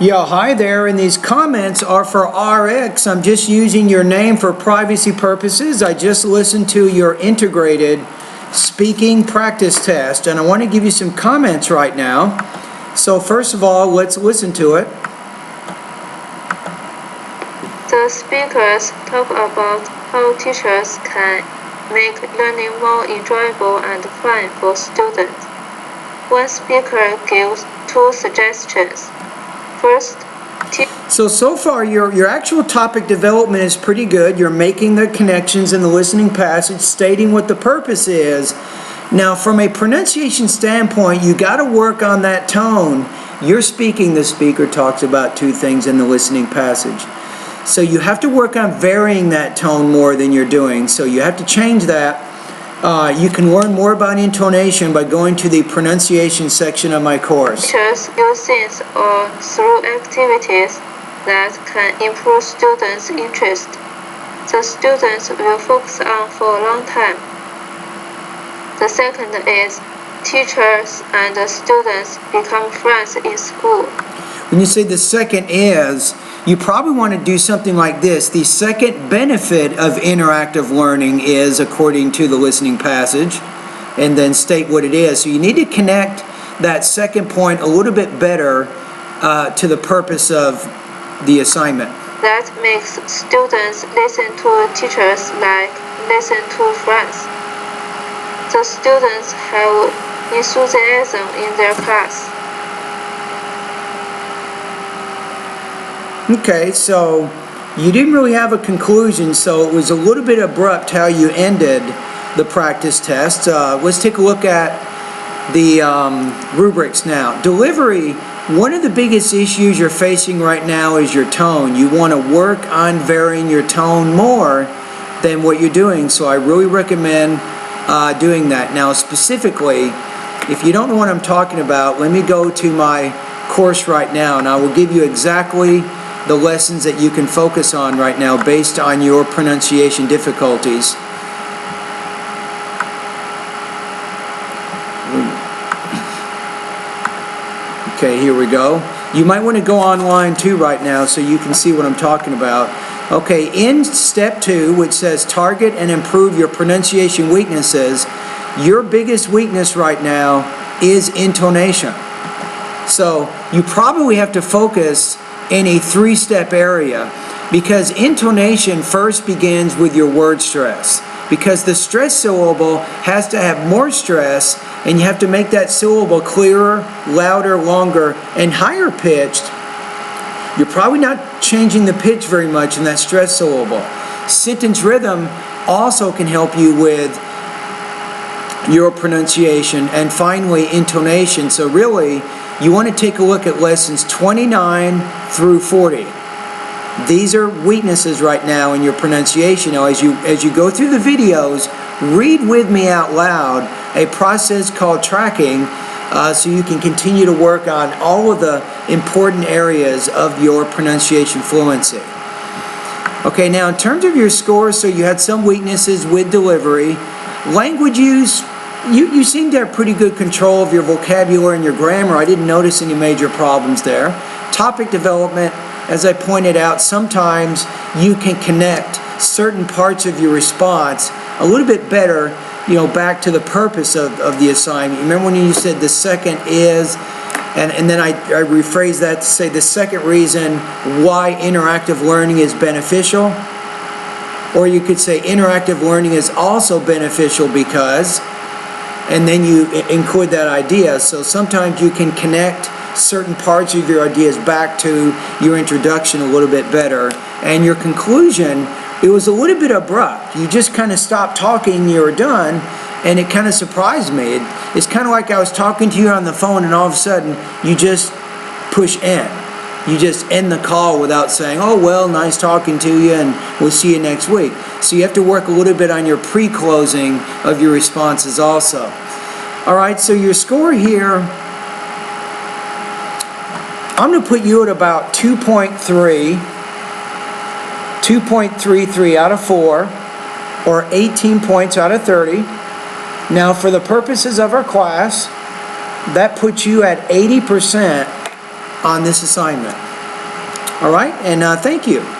Yeah, hi there, and these comments are for RX. I'm just using your name for privacy purposes. I just listened to your integrated speaking practice test, and I want to give you some comments right now. So first of all, let's listen to it. The speakers talk about how teachers can make learning more enjoyable and fun for students. One speaker gives two suggestions. First, So far your actual topic development is pretty good. You're making the connections in the listening passage, stating what the purpose is. Now, from a pronunciation standpoint, you got to work on that tone. You're speaking, the speaker talks about two things in the listening passage. So you have to work on varying that tone more than you're doing. So you have to change that. You can learn more about intonation by going to the pronunciation section of my course. Teachers use things or through activities that can improve students' interest. The students will focus on for a long time. The second is teachers and students become friends in school. When you say the second is, you probably want to do something like this. The second benefit of interactive learning is, according to the listening passage, and then state what it is. So you need to connect that second point a little bit better to the purpose of the assignment. That makes students listen to teachers like listen to friends. The students have enthusiasm in their class. Okay, so you didn't really have a conclusion, so it was a little bit abrupt how you ended the practice test. Let's take a look at the rubrics now. Delivery, one of the biggest issues you're facing right now is your tone. You want to work on varying your tone more than what you're doing, so I really recommend doing that. Now, specifically, if you don't know what I'm talking about, let me go to my course right now, and I will give you exactly the lessons that you can focus on right now based on your pronunciation difficulties. Okay, here we go. You might want to go online too right now so you can see what I'm talking about. Okay, in step 2, which says target and improve your pronunciation weaknesses, your biggest weakness right now is intonation. So you probably have to focus in a 3-step area, because intonation first begins with your word stress, because the stress syllable has to have more stress, and you have to make that syllable clearer, louder, longer, and higher pitched. You're probably not changing the pitch very much in that stress syllable. Sentence rhythm also can help you with your pronunciation, and finally intonation. So really, you want to take a look at lessons 29 through 40. These are weaknesses right now in your pronunciation. Now, as you go through the videos, read with me out loud a process called tracking, so you can continue to work on all of the important areas of your pronunciation fluency. Okay, now in terms of your scores, so you had some weaknesses with delivery. Language use, you seem to have pretty good control of your vocabulary and your grammar. I didn't notice any major problems there. Topic development, as I pointed out, sometimes you can connect certain parts of your response a little bit better, back to the purpose of the assignment. Remember when you said the second is, and then I rephrased that to say the second reason why interactive learning is beneficial? Or you could say interactive learning is also beneficial because, and then you include that idea. So sometimes you can connect certain parts of your ideas back to your introduction a little bit better. And your conclusion, it was a little bit abrupt. You just kind of stopped talking, you were done, and it kind of surprised me. It's kind of like I was talking to you on the phone and all of a sudden you just push end. You just end the call without saying, oh, well, nice talking to you, and we'll see you next week. So you have to work a little bit on your pre-closing of your responses also. All right, so your score here, I'm going to put you at about 2.33 out of 4, or 18 points out of 30. Now, for the purposes of our class, that puts you at 80% on this assignment. All right, and thank you.